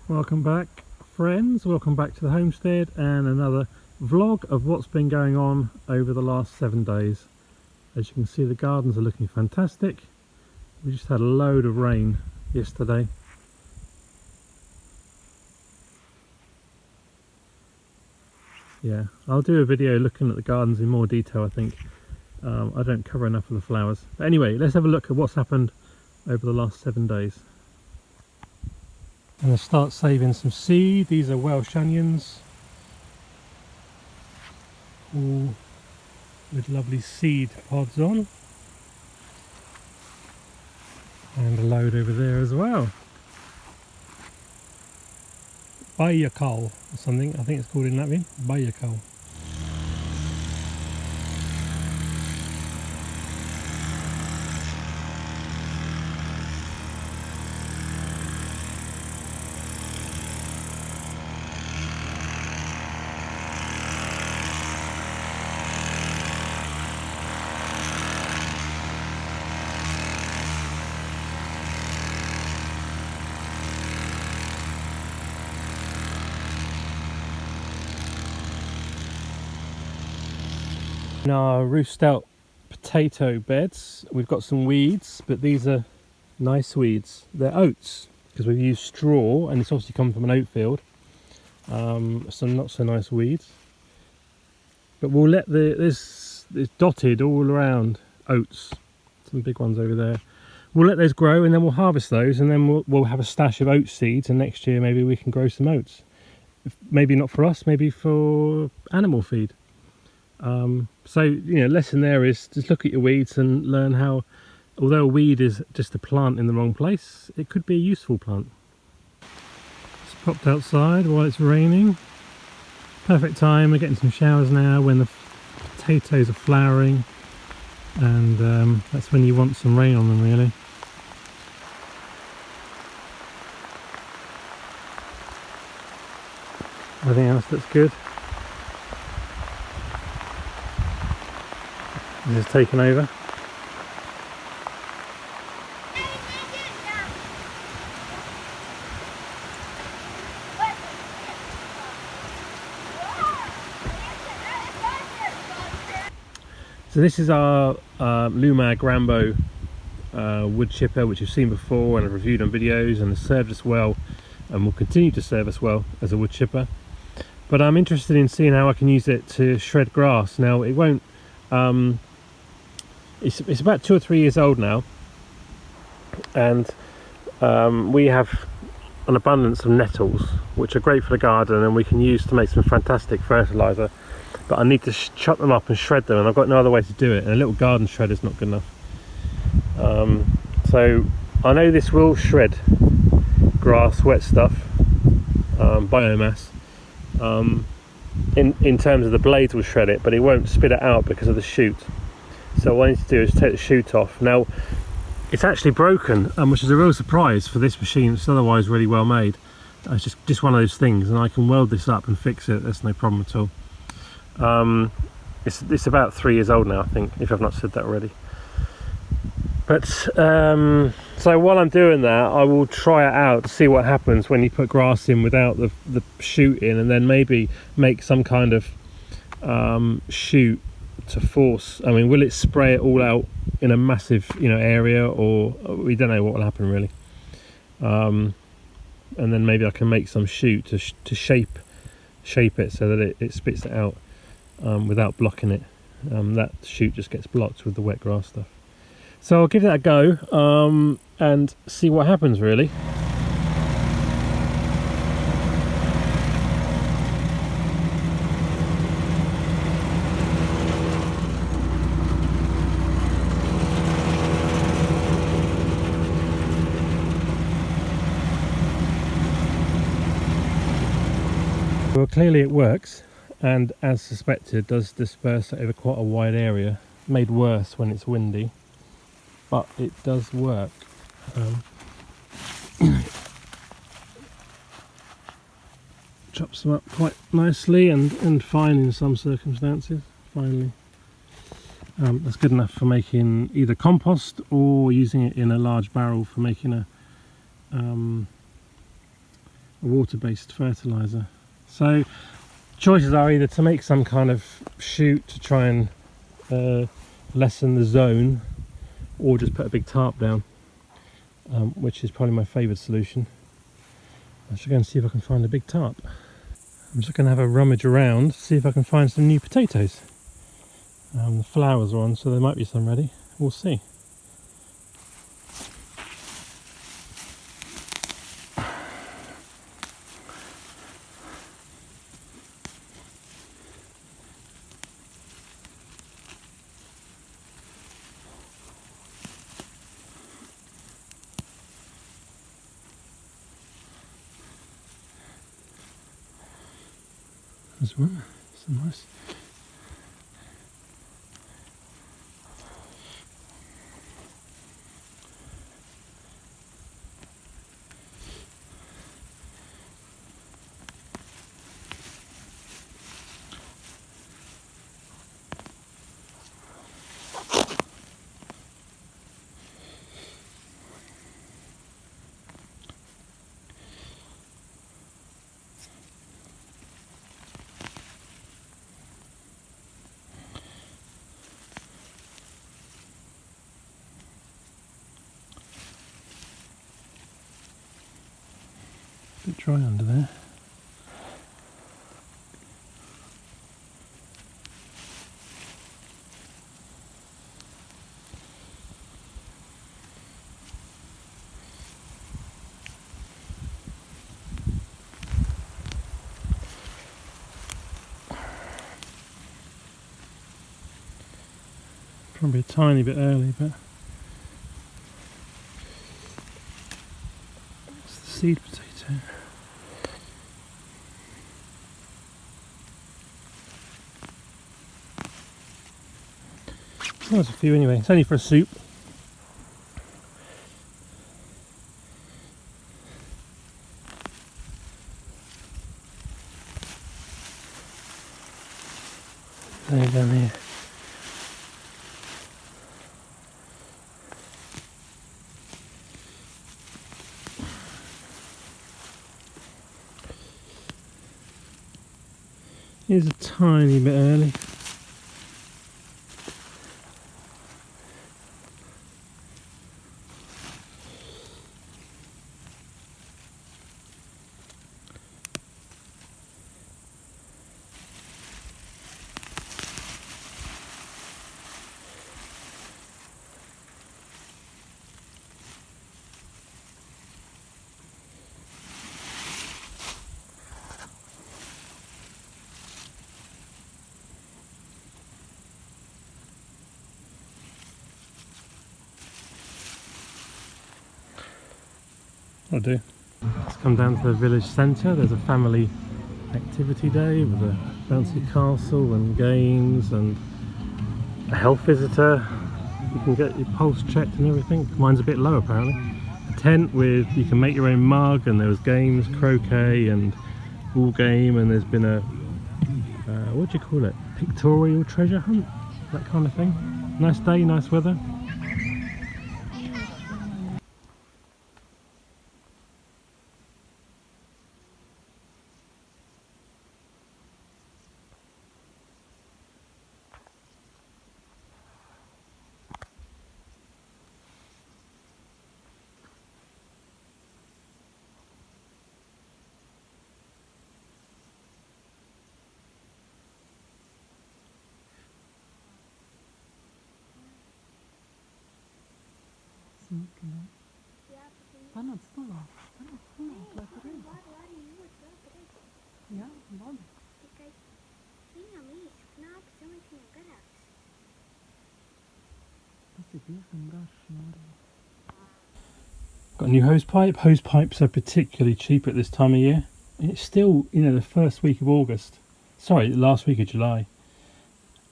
Welcome back, friends. Welcome back to the homestead and another vlog of what's been going on over the last 7 days. As you can see, the gardens are looking fantastic. We just had a load of rain yesterday. Yeah, I'll do a video looking at the gardens in more detail, I think. I don't cover enough of the flowers. But anyway, let's have a look at what's happened over the last 7 days. I'm going to start saving some seed. These are Welsh onions, all with lovely seed pods on, and a load over there as well. Bayakal or something, I think it's called in Latvian. Bayakal. In our roofed out potato beds, we've got some weeds, but these are nice weeds. They're oats, because we've used straw, and it's obviously come from an oat field. Some not so nice weeds. But we'll let it's dotted all around oats, some big ones over there. We'll let those grow, and then we'll harvest those, and then we'll have a stash of oat seeds, and next year maybe we can grow some oats. Maybe not for us, maybe for animal feed. So, you know, lesson there is just look at your weeds and learn how, although a weed is just a plant in the wrong place, it could be a useful plant. Just popped outside while it's raining. Perfect time, we're getting some showers now when the potatoes are flowering, and that's when you want some rain on them, really. Everything else looks good. This is taken over. So this is our Lumag Rambo wood chipper, which you've seen before and I've reviewed on videos, and has served us well and will continue to serve us well as a wood chipper. But I'm interested in seeing how I can use it to shred grass. Now it won't it's about 2 or 3 years old now, and we have an abundance of nettles which are great for the garden and we can use to make some fantastic fertilizer, but I need to chop them up and shred them, and I've got no other way to do it, and a little garden shredder is not good enough. So I know this will shred grass, wet stuff, biomass. In terms of the blades will shred it, but it won't spit it out because of the shoot. So what I need to do is take the shoot off. Now it's actually broken, which is a real surprise for this machine. It's otherwise really well made. It's just one of those things, and I can weld this up and fix it. That's no problem at all. It's about 3 years old now, I think, if I've not said that already. But so while I'm doing that, I will try it out to see what happens when you put grass in without the shoot in, and then maybe make some kind of shoot to force. I mean, will it spray it all out in a massive, you know, area, or we don't know what will happen really. And then maybe I can make some shoot to shape it so that it spits it out without blocking it. That shoot just gets blocked with the wet grass stuff. So I'll give that a go and see what happens really. Well, clearly it works, and as suspected does disperse over quite a wide area, made worse when it's windy, but it does work. Chops them up quite nicely and fine in some circumstances, finally. That's good enough for making either compost or using it in a large barrel for making a a water-based fertilizer. So choices are either to make some kind of chute to try and lessen the zone, or just put a big tarp down, which is probably my favourite solution. I should go and see if I can find a big tarp. I'm just going to have a rummage around, see if I can find some new potatoes. The flowers are on, so there might be some ready. We'll see. There's one, some nice. A bit dry under there. Probably a tiny bit early, but it's the seed potato. Oh, there's a few anyway. It's only for a soup. There down here. Here's a tiny bit early. I'll do. Let's come down to the village centre. There's a family activity day with a bouncy castle and games and a health visitor. You can get your pulse checked and everything. Mine's a bit low apparently. A tent with, you can make your own mug, and there was games, croquet and ball game, and there's been a, what do you call it? Pictorial treasure hunt? That kind of thing. Nice day, nice weather. Got a new hose pipe. Hose pipes are particularly cheap at this time of year. And it's still, you know, the first week of August. Sorry, last week of July.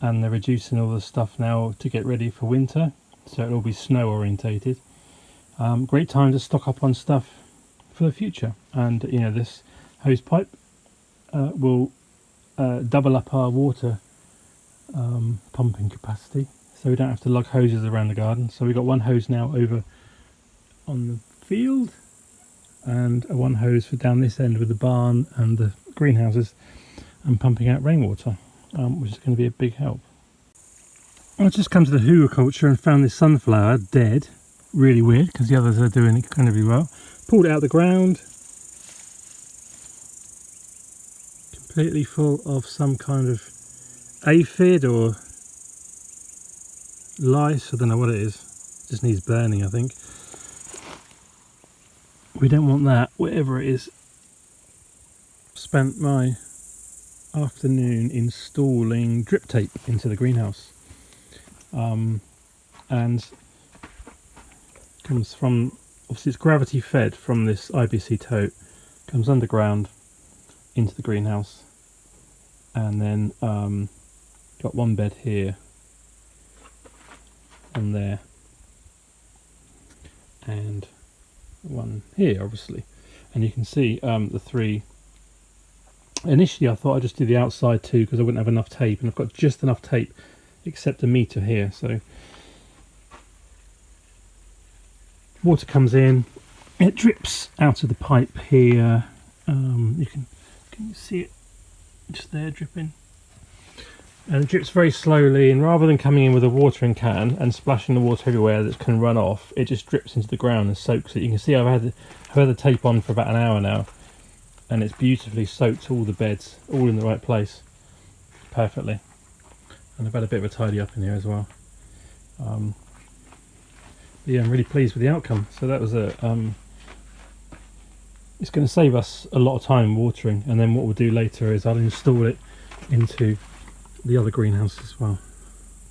And they're reducing all the stuff now to get ready for winter. So it'll be snow orientated. Great time to stock up on stuff for the future. And, you know, this hose pipe will double up our water pumping capacity. So we don't have to lug hoses around the garden. So we've got one hose now over on the field, and one hose for down this end with the barn and the greenhouses, and pumping out rainwater, which is going to be a big help. I just come to the horticulture and found this sunflower dead. Really weird, because the others are doing incredibly well. Pulled it out of the ground, completely full of some kind of aphid or lice. I don't know what it is. Just needs burning, I think. We don't want that, whatever it is. Spent my afternoon installing drip tape into the greenhouse, and comes from, obviously it's gravity fed from this IBC tote, comes underground into the greenhouse, and then got one bed here and there and one here, obviously, and you can see the three. Initially I thought I'd just do the outside too, because I wouldn't have enough tape, and I've got just enough tape except a meter here, so water comes in, it drips out of the pipe here. You can you see it just there dripping, and it drips very slowly, and rather than coming in with a watering can and splashing the water everywhere that can run off, it just drips into the ground and soaks it. You can see I've had the tape on for about an hour now, and it's beautifully soaked all the beds, all in the right place, perfectly. And I've had a bit of a tidy up in here as well. But yeah, I'm really pleased with the outcome. So that was it's going to save us a lot of time watering, and then what we'll do later is I'll install it into the other greenhouse as well.